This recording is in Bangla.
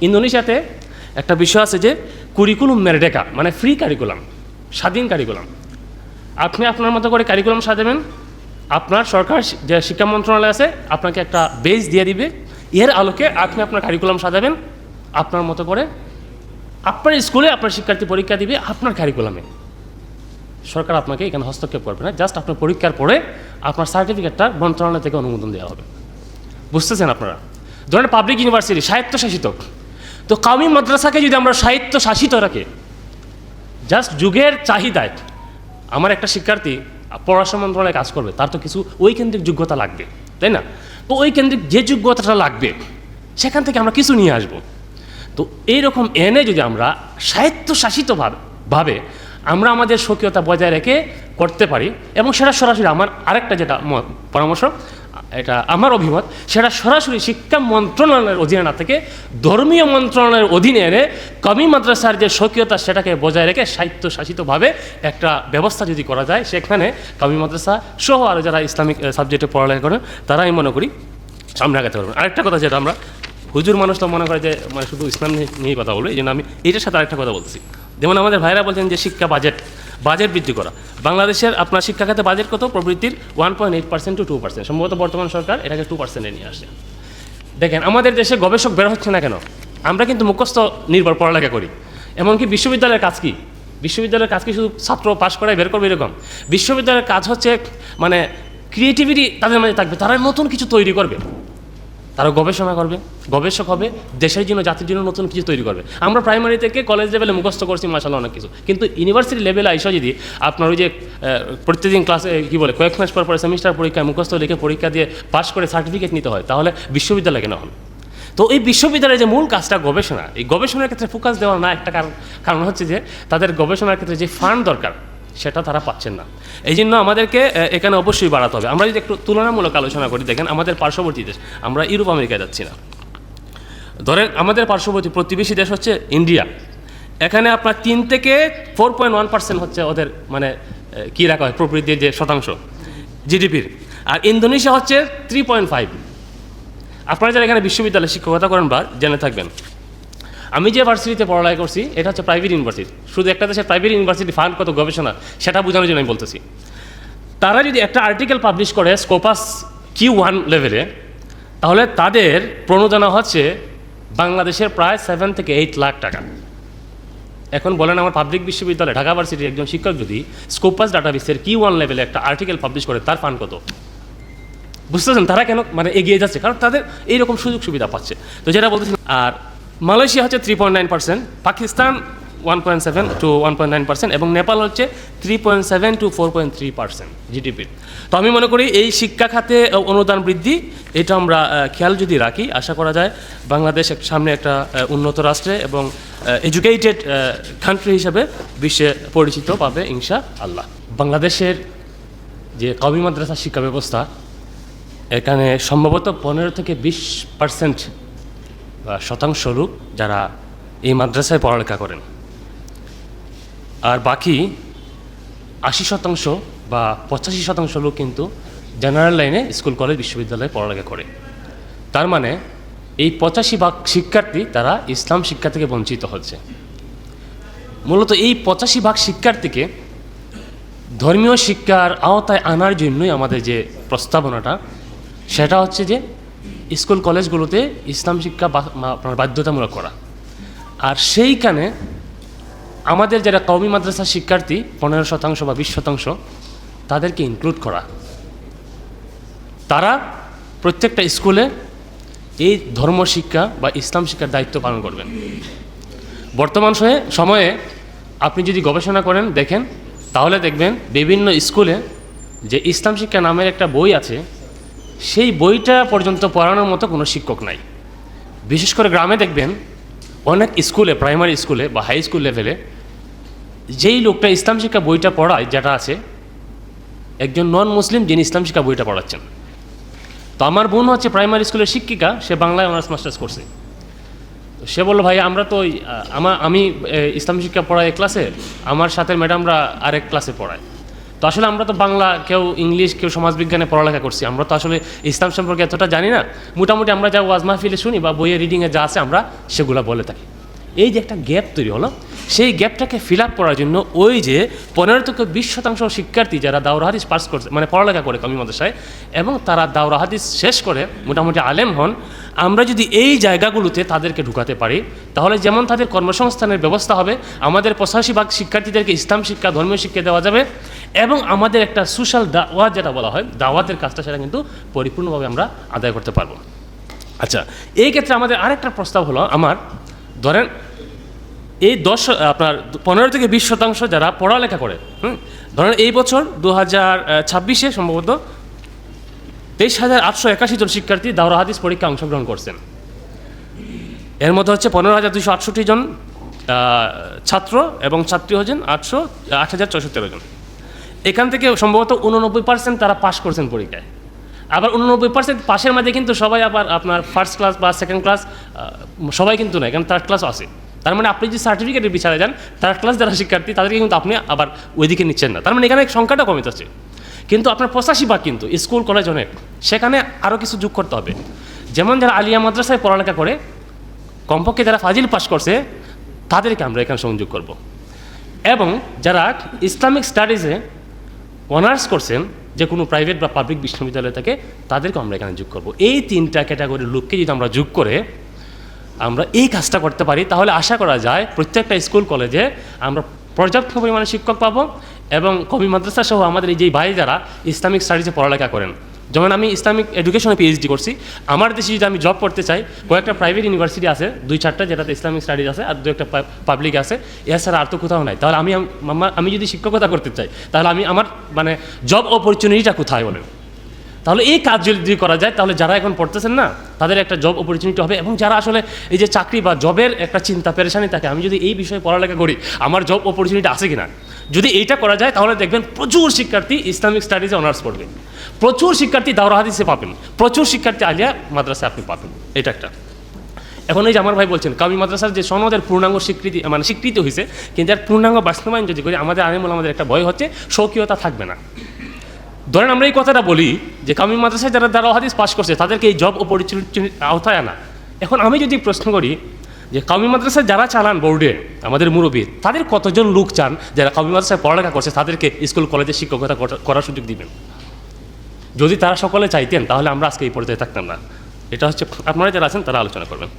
ইন্দোনেশিয়াতে একটা বিষয় আছে যে কুরিকুলাম মেরডেকা, মানে ফ্রি কারিকুলাম, স্বাধীন কারিকুলাম। আপনি আপনার মতো করে কারিকুলাম সাজাবেন, আপনার সরকার যে শিক্ষা মন্ত্রণালয় আছে আপনাকে একটা বেস দিয়ে দিবে, এর আলোকে আপনি আপনার কারিকুলাম সাজাবেন আপনার মতো করে। আপনার স্কুলে আপনার শিক্ষার্থী পরীক্ষা দিবে আপনার কারিকুলামে, সরকার আপনাকে এখানে হস্তক্ষেপ করবে না। জাস্ট আপনার পরীক্ষার পরে আপনার সার্টিফিকেটটা মন্ত্রণালয় থেকে অনুমোদন দেওয়া হবে। বুঝতেছেন আপনারা? ধরেন পাবলিক ইউনিভার্সিটি স্বায়ত্তশাসিত, তো কওমি মাদ্রাসাকে যদি আমরা স্বায়ত্তশাসিত রাখি, জাস্ট যুগের চাহিদায় আমার একটা শিক্ষার্থী পড়াশোনা মন্ত্রণালয়ে কাজ করবে, তার তো কিছু ওই কেন্দ্রিক যোগ্যতা লাগবে, তাই না? তো ওই কেন্দ্রিক যে যোগ্যতাটা লাগবে সেখান থেকে আমরা কিছু নিয়ে আসব। তো এইরকম এনে যদি আমরা স্বায়ত্তশাসিতভাবে আমরা আমাদের স্বকীয়তা বজায় রেখে করতে পারি, এবং সেটা সরাসরি আমার আরেকটা যেটা পরামর্শ, এটা আমার অভিমত, সেটা সরাসরি শিক্ষা মন্ত্রণালয়ের অধীনে না থেকে ধর্মীয় মন্ত্রণালয়ের অধীনে এনে কওমি মাদ্রাসার যে স্বকীয়তা সেটাকে বজায় রেখে স্বায়ত্তশাসিতভাবে একটা ব্যবস্থা যদি করা যায়, সেখানে কওমি মাদ্রাসা সহ আরও যারা ইসলামিক সাবজেক্টে পড়ালেখা করেন তারা আমি মনে করি সামনে আগাতে পারবেন। আরেকটা কথা যেটা আমরা হুজুর মানুষ তো মনে করে যে মানে শুধু ইসলাম নিয়েই কথা বলবো, এই জন্য আমি এইটার সাথে আরেকটা কথা বলতেছি। যেমন আমাদের ভাইরা বলছেন যে শিক্ষা বাজেট বৃদ্ধি করা। বাংলাদেশের আপনার শিক্ষা খাতে বাজেট কত? প্রবৃত্তির 1.8% to 2%, সম্ভবত বর্তমান সরকার এটাকে 2%-এ নিয়ে আসছে। দেখেন আমাদের দেশে গবেষক বের হচ্ছে না কেন? আমরা কিন্তু মুখস্থ নির্ভর পড়ালেখা করি। এমনকি বিশ্ববিদ্যালয়ের কাজ কি? বিশ্ববিদ্যালয়ের কাজ কি শুধু ছাত্র পাশ করায় বের করবে এরকম? বিশ্ববিদ্যালয়ের কাজ হচ্ছে মানে ক্রিয়েটিভিটি তাদের মাঝে থাকবে, তারা নতুন কিছু তৈরি করবে, তারা গবেষণা করবে, গবেষক হবে, দেশের জন্য জাতির জন্য নতুন কিছু তৈরি করবে। আমরা প্রাইমারি থেকে কলেজ লেভেলে মুখস্থ করছি মাশাআল্লাহ অনেক কিছু, কিন্তু ইউনিভার্সিটি লেভেলে আইসা যদি আপনার ওই যে প্রতিদিন ক্লাসে কী বলে কয়েক মাস পর সেমিস্টার পরীক্ষায় মুখস্থ লিখে পরীক্ষা দিয়ে পাশ করে সার্টিফিকেট নিতে হয়, তাহলে বিশ্ববিদ্যালয় কেন হন? তো এই বিশ্ববিদ্যালয়ের যে মূল কাজটা গবেষণা, এই গবেষণার ক্ষেত্রে ফোকাস দেওয়া না একটা কারণ হচ্ছে যে তাদের গবেষণার ক্ষেত্রে যে ফান্ড দরকার সেটা তারা পাচ্ছেন না। এই জন্য আমাদেরকে এখানে অবশ্যই বাড়াতে হবে। আমরা যদি একটু তুলনামূলক আলোচনা করি, দেখেন আমাদের পার্শ্ববর্তী দেশ, আমরা ইউরোপ আমেরিকায় যাচ্ছি না, ধরেন আমাদের পার্শ্ববর্তী প্রতিবেশী দেশ হচ্ছে ইন্ডিয়া, এখানে আপনার 3 থেকে 4.1% হচ্ছে ওদের মানে কী রাখা হয় প্রবৃদ্ধির যে শতাংশ জিডিপির, আর ইন্দোনেশিয়া হচ্ছে 3.5। আপনারা যারা এখানে বিশ্ববিদ্যালয়ে শিক্ষকতা করেন বা জেনে থাকবেন, আমি যে ভার্সিটিতে পড়ালেখা করছি এটা হচ্ছে প্রাইভেট ইউনিভার্সিটি। শুধু একটা দেশের প্রাইভেট ইউনিভার্সিটি ফান্ড কত গবেষণা সেটা বোঝানোর জন্য আমি বলতেছি। তারা যদি একটা আর্টিকেল পাবলিশ করে স্কোপাস Q1 লেভেলে, তাহলে তাদের প্রণোদনা হচ্ছে বাংলাদেশের প্রায় 7 থেকে 8 লাখ টাকা। এখন বলেন আমার পাবলিক বিশ্ববিদ্যালয় ঢাকা ভার্সিটির একজন শিক্ষক যদি স্কোপাস ডাটাবেসের Q1 লেভেলে একটা আর্টিকেল পাবলিশ করে, তার ফান্ড কত? বুঝতেছেন তারা কেন মানে এগিয়ে যাচ্ছে? কারণ তাদের এইরকম সুযোগ সুবিধা পাচ্ছে। তো যেটা বলতেছেন, আর মালয়েশিয়া হচ্ছে 3.9%, পাকিস্তান 1.7 to 1.9%, এবং নেপাল হচ্ছে 3.7 to 4.3% জিডিপির। তো আমি মনে করি এই শিক্ষা খাতে অনুদান বৃদ্ধি এটা আমরা খেয়াল যদি রাখি, আশা করা যায় বাংলাদেশ সামনে একটা উন্নত রাষ্ট্রে এবং এডুকেটেড কান্ট্রি হিসেবে বিশ্বে পরিচিত পাবে ইনশাআল্লাহ। বাংলাদেশের যে কওমি মাদ্রাসা শিক্ষা ব্যবস্থা, এখানে সম্ভবত 15 থেকে 20% শতাংশ লোক যারা এই মাদ্রাসায় পড়ালেখা করেন, আর বাকি 80% বা 85% লোক কিন্তু জেনারেল লাইনে স্কুল কলেজ বিশ্ববিদ্যালয়ে পড়ালেখা করে। তার মানে এই 85% শিক্ষার্থী তারা ইসলাম শিক্ষা থেকে বঞ্চিত হচ্ছে। মূলত এই 85% শিক্ষার্থীকে ধর্মীয় শিক্ষার আওতায় আনার জন্যই আমাদের যে প্রস্তাবনাটা, সেটা হচ্ছে যে স্কুল কলেজগুলোতে ইসলাম শিক্ষা আপনার বাধ্যতামূলক করা, আর সেইখানে আমাদের যারা কওমি মাদ্রাসার শিক্ষার্থী 15% বা 20% তাদেরকে ইনক্লুড করা। তারা প্রত্যেকটা স্কুলে এই ধর্ম শিক্ষা বা ইসলাম শিক্ষার দায়িত্ব পালন করবেন। বর্তমান সময়ে আপনি যদি গবেষণা করেন দেখেন, তাহলে দেখবেন বিভিন্ন স্কুলে যে ইসলাম শিক্ষা নামের একটা বই আছে, সেই বইটা পর্যন্ত পড়ানোর মতো কোনো শিক্ষক নাই। বিশেষ করে গ্রামে দেখবেন অনেক স্কুলে, প্রাইমারি স্কুলে বা হাই স্কুল লেভেলে যেই লোকটা ইসলাম শিক্ষা বইটা পড়ায় যেটা আছে, একজন নন মুসলিম যিনি ইসলাম শিক্ষা বইটা পড়াচ্ছেন। তো আমার বোন হচ্ছে প্রাইমারি স্কুলের শিক্ষিকা, সে বাংলায় অনার্স মাস্টার্স করছে। তো সে বললো, ভাই আমরা তো আমি ইসলাম শিক্ষা পড়াই এক ক্লাসে, আমার সাথে ম্যাডামরা আরেক ক্লাসে পড়ায়। তো তো আসলে আমরা তো বাংলা, কেউ ইংলিশ, কেউ সমাজবিজ্ঞানে পড়ালেখা করছি, আমরা তো আসলে ইসলাম সম্পর্কে এতটা জানি না। মোটামুটি আমরা যা ওয়াজ মাহফিলে শুনি বা বইয়ের রিডিংয়ে যা আছে আমরা সেগুলো বলে থাকি। এই যে একটা গ্যাপ তৈরি হলো, সেই গ্যাপটাকে ফিল আপ করার জন্য ওই যে 15 থেকে 20% শিক্ষার্থী যারা দাওরা হাদিস পাস করছে, মানে পড়ালেখা করে কওমি মাদ্রাসায়, এবং তারা দাওরা হাদিস শেষ করে মোটামুটি আলেম হন, আমরা যদি এই জায়গাগুলোতে তাদেরকে ঢুকাতে পারি, তাহলে যেমন তাদের কর্মসংস্থানের ব্যবস্থা হবে, আমাদের 85% শিক্ষার্থীদেরকে ইসলাম শিক্ষা, ধর্মীয় শিক্ষা দেওয়া যাবে, এবং আমাদের একটা সোশ্যাল দাওয়াত যেটা বলা হয়, দাওয়াতের কাজটা সেটা কিন্তু পরিপূর্ণভাবে আমরা আদায় করতে পারবো। আচ্ছা, এই ক্ষেত্রে আমাদের আরেকটা প্রস্তাব হলো, আমার ধরেন এই 15 থেকে 20% যারা পড়ালেখা করে, ধরেন এই বছর 2026-এ সম্ভবত 23,881 জন শিক্ষার্থী দাওরা হাদিস পরীক্ষা অংশগ্রহণ করছেন। এর মধ্যে হচ্ছে 15,268 জন ছাত্র এবং ছাত্রী হচ্ছেন 8,064 জন। এখান থেকে সম্ভবত 89% তারা পাশ করছেন পরীক্ষায়। আবার 89% পাশের মধ্যে কিন্তু সবাই আবার আপনার ফার্স্ট ক্লাস বা সেকেন্ড ক্লাস সবাই কিন্তু নয়, কারণ থার্ড ক্লাসও আছে। তার মানে আপনি যদি সার্টিফিকেটের বিচারে যান, থার্ড ক্লাস যারা শিক্ষার্থী তাদেরকে কিন্তু আপনি আবার ওইদিকে নিচ্ছেন না। তার মানে এখানে সংখ্যাটা কমে যাচ্ছে। কিন্তু আপনার 85% কিন্তু স্কুল কলেজ অনেক, সেখানে আরও কিছু যোগ করতে হবে। যেমন যারা আলিয়া মাদ্রাসায় পড়ালেখা করে, কমপক্ষে যারা ফাজিল পাস করছে তাদেরকে আমরা এখানে সংযোগ করব। এবং যারা ইসলামিক স্টাডিজে অনার্স করছেন, যে কোনো প্রাইভেট বা পাবলিক বিশ্ববিদ্যালয় থেকে, তাদেরকে আমরা এখানে যোগ করব। এই 3টা ক্যাটাগরির লোককে যদি আমরা যোগ করে আমরা এই কাজটা করতে পারি, তাহলে আশা করা যায় প্রত্যেকটা স্কুল কলেজে আমরা পর্যাপ্ত পরিমাণে শিক্ষক পাবো, এবং কওমি মাদ্রাসা সহ আমাদের এই যে ভাই যারা ইসলামিক স্টাডিজে পড়ালেখা করেন, যেমন আমি ইসলামিক এডুকেশনে পিএইচডি করছি, আমার দেশে যদি আমি জব করতে চাই, কয়েকটা প্রাইভেট ইউনিভার্সিটি আছে 2-4টা যেটাতে ইসলামিক স্টাডিজ আছে, আর 2-একটা পাবলিক আছে, এছাড়া আর তো কোথাও নাই। তাহলে আমি যদি শিক্ষকতা করতে চাই, তাহলে আমার মানে জব অপরচুনিটিটা কোথায় বলেন? তাহলে এই কাজ যদি করা যায়, তাহলে যারা এখন পড়তেছেন না তাদের একটা জব অপরচুনিটি হবে, এবং যারা আসলে এই যে চাকরি বা জবের একটা চিন্তা পেরেশানি থাকে, আমি যদি এই বিষয়ে পড়ালেখা করি আমার জব অপরচুনিটি আছে কিনা, যদি এইটা করা যায় তাহলে দেখবেন প্রচুর শিক্ষার্থী ইসলামিক স্টাডিজে অনার্স পড়বে, প্রচুর শিক্ষার্থী দাওরা হাদিসে পাবেন, প্রচুর শিক্ষার্থী আলিয়া মাদ্রাসায় আপনি পাবেন। এটা একটা। এখন এই যে আমার ভাই বলছেন কওমি মাদ্রাসার যে সনদের পূর্ণাঙ্গ স্বীকৃতি হয়েছে, কিন্তু এর পূর্ণাঙ্গ বাস্তবায়ন যদি করি, আমাদের আমাদের একটা ভয় হচ্ছে স্বকীয়তা থাকবে না। ধরেন আমরা এই কথাটা বলি যে কওমি মাদ্রাসায় যারা দাওরা হাদিস পাস করছে তাদেরকে এই জব অপরচুনিটির আওতায় আনা। এখন আমি যদি প্রশ্ন করি যে কওমি মাদ্রাসায় যারা চালান বোর্ডে আমাদের মুরব্বী, তাদের কতজন লোক চান যারা কওমি মাদ্রাসায় পড়ালেখা করছে তাদেরকে স্কুল কলেজে শিক্ষকতা করার সুযোগ দিবেন? যদি তারা সকলে চাইতেন তাহলে আমরা আজকে এই পর্যায়ে থাকতাম না। এটা হচ্ছে আপনারা যারা আছেন তারা আলোচনা করবেন।